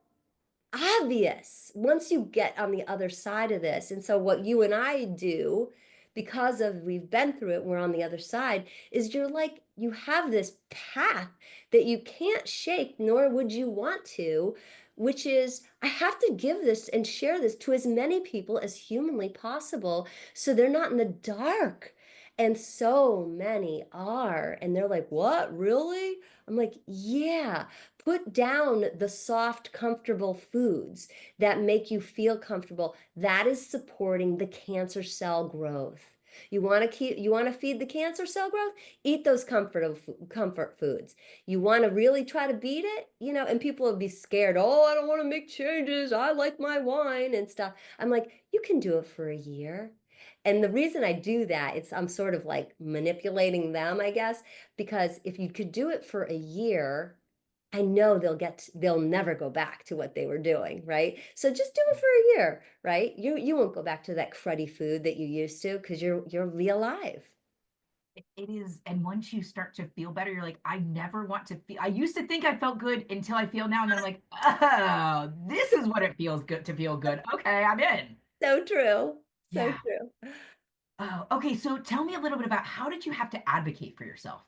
obvious once you get on the other side of this. And so what you and I do, because of we've been through it, we're on the other side, is you're like, you have this path that you can't shake, nor would you want to, which is I have to give this and share this to as many people as humanly possible so they're not in the dark. And so many are. And they're like, what, really? I'm like, yeah. Put down the soft, comfortable foods that make you feel comfortable. That is supporting the cancer cell growth. You want to feed the cancer cell growth? Eat those comfort foods. You want to really try to beat it, and people will be scared. Oh, I don't want to make changes. I like my wine and stuff. I'm like, you can do it for a year. And the reason I do that, I'm sort of like manipulating them, I guess, because if you could do it for a year, I know they'll never go back to what they were doing, right? So just do it for a year, right? You won't go back to that cruddy food that you used to because you're real alive. It is, and once you start to feel better, you're like, I never want to feel. I used to think I felt good until I feel now, and then I'm like, oh, this is what it feels good to feel good. Okay, I'm in. So true. So Yeah. true. Oh, okay. So tell me a little bit about how did you have to advocate for yourself?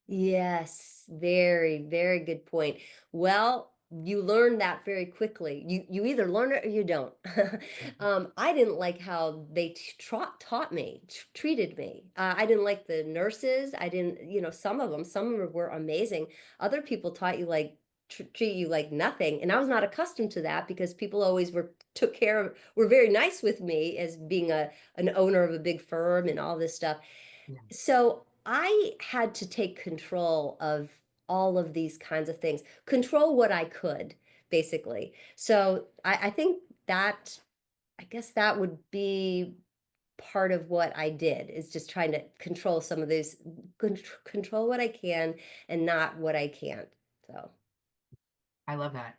Yes, very, very good point. Well, you learn that very quickly. You either learn it or you don't. I didn't like how they taught me, treated me. I didn't like the nurses. I didn't, some of them were amazing. Other people taught you like treat you like nothing, and I was not accustomed to that because people always were very nice with me as being an owner of a big firm and all this stuff. Yeah. So I had to take control of all of these kinds of things, control what I could, basically. So I think that, I guess that would be part of what I did is just trying to control some of these, control what I can and not what I can't. So, I love that.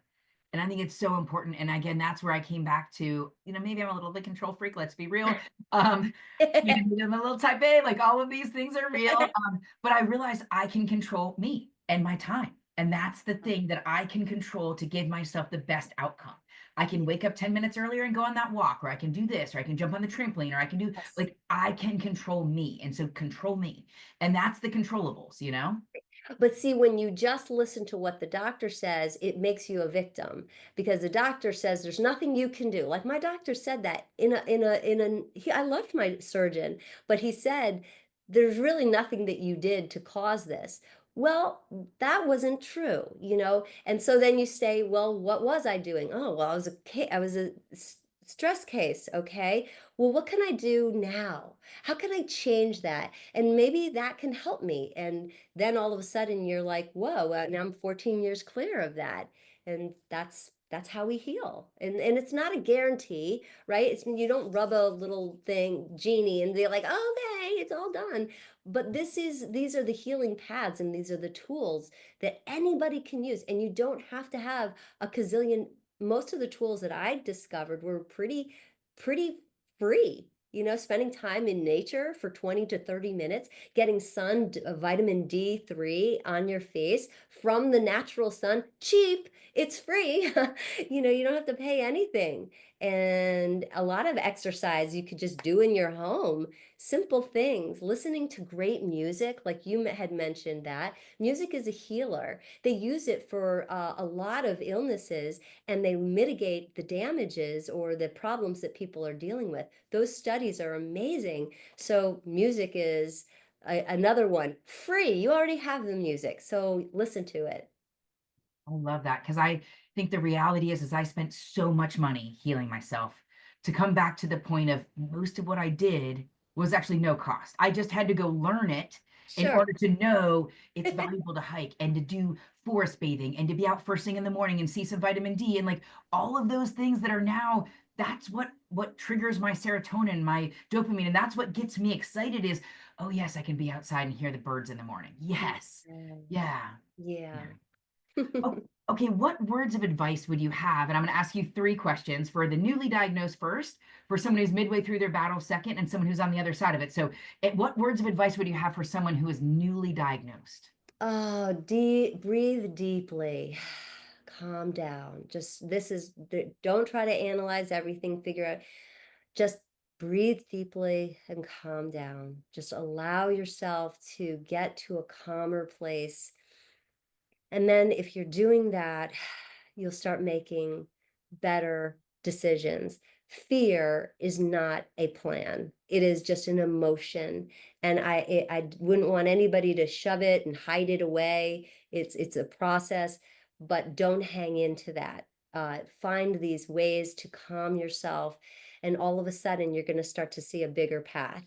And I think it's so important. And again, that's where I came back to, maybe I'm a little bit control freak, let's be real. Um, maybe I'm a little type A, like all of these things are real. But I realized I can control me and my time. And that's the thing that I can control to give myself the best outcome. I can wake up 10 minutes earlier and go on that walk, or I can do this, or I can jump on the trampoline, or I can do yes. like I can control me. And so control me. And that's the controllables, you know? But see, when you just listen to what the doctor says, it makes you a victim because the doctor says there's nothing you can do. Like my doctor said that I loved my surgeon, but he said there's really nothing that you did to cause this. Well, that wasn't true, And so then you say, well, what was I doing? Oh, well, I was a stress case. Okay. Well, what can I do now? How can I change that? And maybe that can help me. And then all of a sudden you're like, whoa, now I'm 14 years clear of that. And that's how we heal. And it's not a guarantee, right? You don't rub a little thing genie and they're like, okay, it's all done. But these are the healing paths and these are the tools that anybody can use. And you don't have to have a gazillion. Most of the tools that I discovered were pretty free, spending time in nature for 20 to 30 minutes, getting vitamin D3 on your face from the natural sun, cheap, it's free. You don't have to pay anything. And a lot of exercise you could just do in your home, simple things, listening to great music, like you had mentioned that. Music is a healer. They use it for a lot of illnesses and they mitigate the damages or the problems that people are dealing with. Those studies are amazing. So music is another one. Free. You already have the music, so listen to it. I love that because I think the reality is I spent so much money healing myself to come back to the point of most of what I did was actually no cost. I just had to go learn it in Sure. order to know it's valuable to hike and to do forest bathing and to be out first thing in the morning and see some vitamin D and like all of those things that are now that's what triggers my serotonin, my dopamine, and that's what gets me excited is, oh yes, I can be outside and hear the birds in the morning. Yes. Yeah. Yeah. Yeah. Yeah. Oh, okay, what words of advice would you have? And I'm going to ask you three questions for the newly diagnosed first, for someone who's midway through their battle second, and someone who's on the other side of it. So, what words of advice would you have for someone who is newly diagnosed? Oh, deep, breathe deeply. Calm down. Just don't try to analyze everything, figure out, just breathe deeply and calm down. Just allow yourself to get to a calmer place. And then if you're doing that, you'll start making better decisions. Fear is not a plan. It is just an emotion. And I wouldn't want anybody to shove it and hide it away. It's a process, but don't hang into that. Find these ways to calm yourself, and all of a sudden you're going to start to see a bigger path.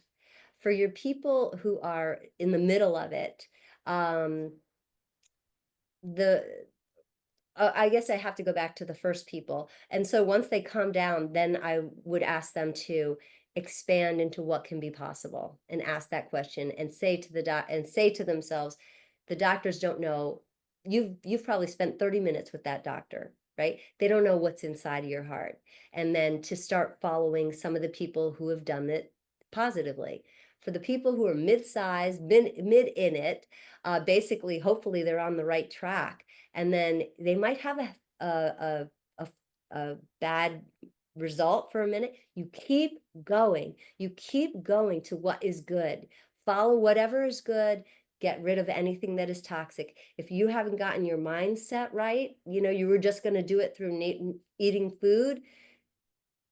For your people who are in the middle of it, um, the I guess I have to go back to the first people. And so once they calm down, then I would ask them to expand into what can be possible and ask that question and say to the doc and say to themselves, the doctors don't know. You've probably spent 30 minutes with that doctor, right? They don't know what's inside of your heart. And then to start following some of the people who have done it positively. For the people who are mid-sized, mid in it, basically, hopefully they're on the right track, and then they might have a, a bad result for a minute. You keep going. You keep going to what is good. Follow whatever is good. Get rid of anything that is toxic. If you haven't gotten your mindset right, you were just going to do it through eating food.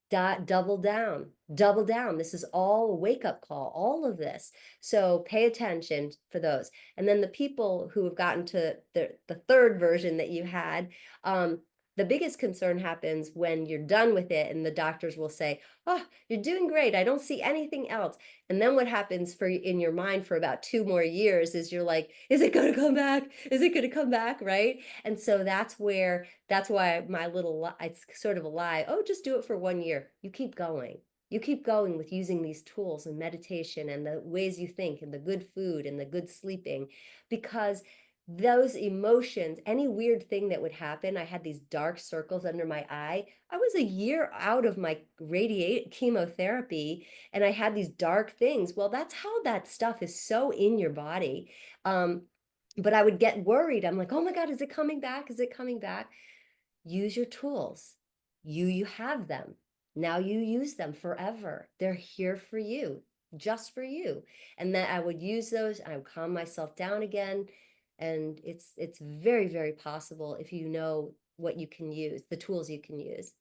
Double down, double down. This is all a wake-up call, all of this. So pay attention for those. And then the people who have gotten to the third version that you had, the biggest concern happens when you're done with it and the doctors will say, oh, you're doing great, I don't see anything else. And then what happens in your mind for about 2 more years is you're like, is it going to come back? Is it going to come back? Right? And so that's why my little, it's sort of a lie. Oh, just do it for 1 year. You keep going. You keep going with using these tools and meditation and the ways you think and the good food and the good sleeping, because those emotions, any weird thing that would happen, I had these dark circles under my eye. I was a year out of my radiate chemotherapy and I had these dark things. Well, that's how that stuff is so in your body. But I would get worried. I'm like, oh my God, is it coming back? Is it coming back? Use your tools. You have them. Now you use them forever. They're here for you, just for you. And then I would use those, I would calm myself down again. And it's very, very possible if you know what you can use, the tools you can use.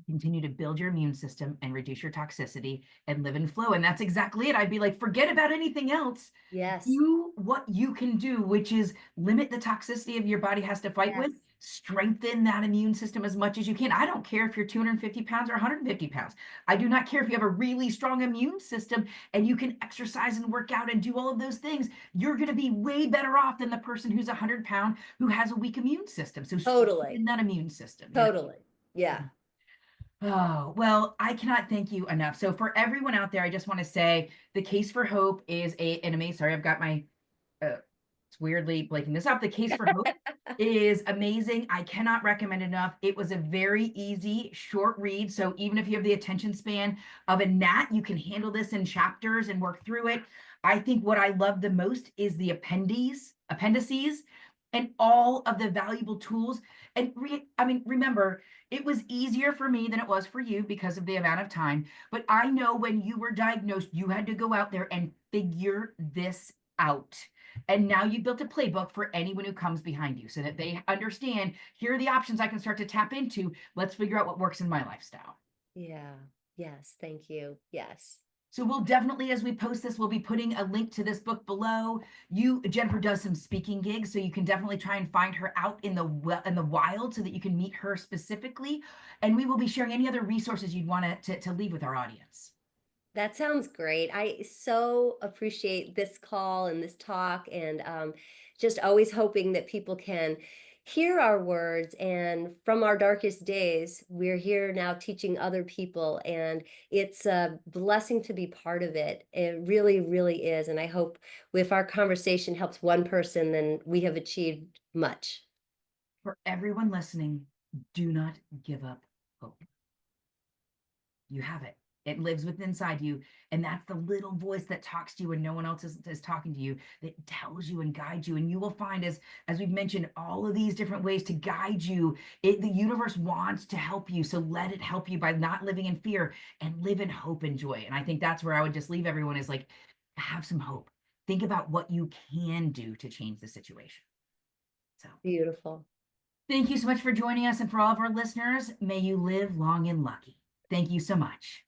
Continue to build your immune system and reduce your toxicity and live in flow. And that's exactly it. I'd be like, forget about anything else. Yes. Do what you can do, which is limit the toxicity of your body has to fight with, Yes. strengthen that immune system as much as you can. I don't care if you're 250 pounds or 150 pounds. I do not care if you have a really strong immune system and you can exercise and work out and do all of those things. You're going to be way better off than the person who's 100 pound who has a weak immune system. So Totally. strengthen that immune system. Totally. Yeah. Oh, well, I cannot thank you enough. So for everyone out there, I just want to say the Case for Hope is an amazing, sorry, I've got my it's weirdly breaking this up. The Case for Hope is amazing. I cannot recommend enough. It was a very easy, short read. So even if you have the attention span of a gnat, you can handle this in chapters and work through it. I think what I love the most is the appendices, and all of the valuable tools. And I mean, remember, it was easier for me than it was for you because of the amount of time. But I know when you were diagnosed, you had to go out there and figure this out. And now you built a playbook for anyone who comes behind you so that they understand, here are the options I can start to tap into. Let's figure out what works in my lifestyle. Yeah. Yes. Thank you. Yes. So we'll definitely, as we post this, we'll be putting a link to this book below. Jennifer does some speaking gigs, so you can definitely try and find her out in the wild so that you can meet her specifically. And we will be sharing any other resources you'd want to leave with our audience. That sounds great. I so appreciate this call and this talk, and just always hoping that people can hear our words. And from our darkest days, we're here now teaching other people, and it's a blessing to be part of it. It really, really is. And I hope if our conversation helps one person, then we have achieved much. For everyone listening, do not give up hope. You have it. It lives within inside you. And that's the little voice that talks to you when no one else is talking to you, that tells you and guides you. And you will find, as we've mentioned, all of these different ways to guide you. The universe wants to help you. So let it help you by not living in fear and live in hope and joy. And I think that's where I would just leave everyone, is like, have some hope. Think about what you can do to change the situation. So Beautiful. thank you so much for joining us. And for all of our listeners, may you live long and lucky. Thank you so much.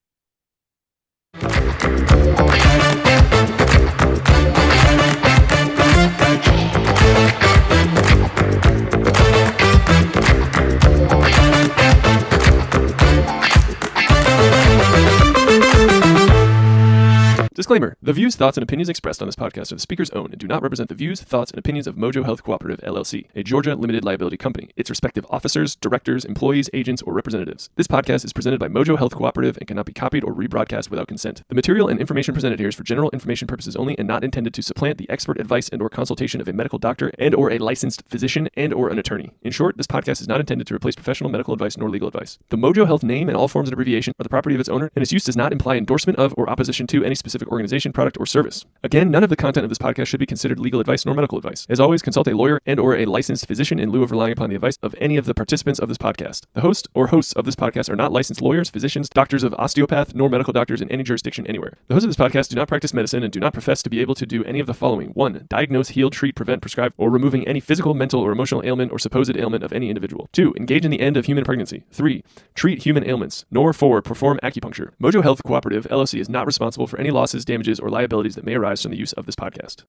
Disclaimer: the views, thoughts, and opinions expressed on this podcast are the speaker's own and do not represent the views, thoughts, and opinions of MOJO Health Cooperative, LLC, a Georgia limited liability company, its respective officers, directors, employees, agents, or representatives. This podcast is presented by MOJO Health Cooperative and cannot be copied or rebroadcast without consent. The material and information presented here is for general information purposes only and not intended to supplant the expert advice and or consultation of a medical doctor and or a licensed physician and or an attorney. In short, this podcast is not intended to replace professional medical advice nor legal advice. The MOJO Health name and all forms of abbreviation are the property of its owner, and its use does not imply endorsement of or opposition to any specific organization, product, or service. Again, none of the content of this podcast should be considered legal advice nor medical advice. As always, consult a lawyer and or a licensed physician in lieu of relying upon the advice of any of the participants of this podcast. The host or hosts of this podcast are not licensed lawyers, physicians, doctors of osteopath, nor medical doctors in any jurisdiction anywhere. The hosts of this podcast do not practice medicine and do not profess to be able to do any of the following. 1. Diagnose, heal, treat, prevent, prescribe, or removing any physical, mental, or emotional ailment or supposed ailment of any individual. 2. Engage in the end of human pregnancy. 3. Treat human ailments. Nor 4. Perform acupuncture. MOJO Health Cooperative, LLC is not responsible for any losses, damages, or liabilities that may arise from the use of this podcast.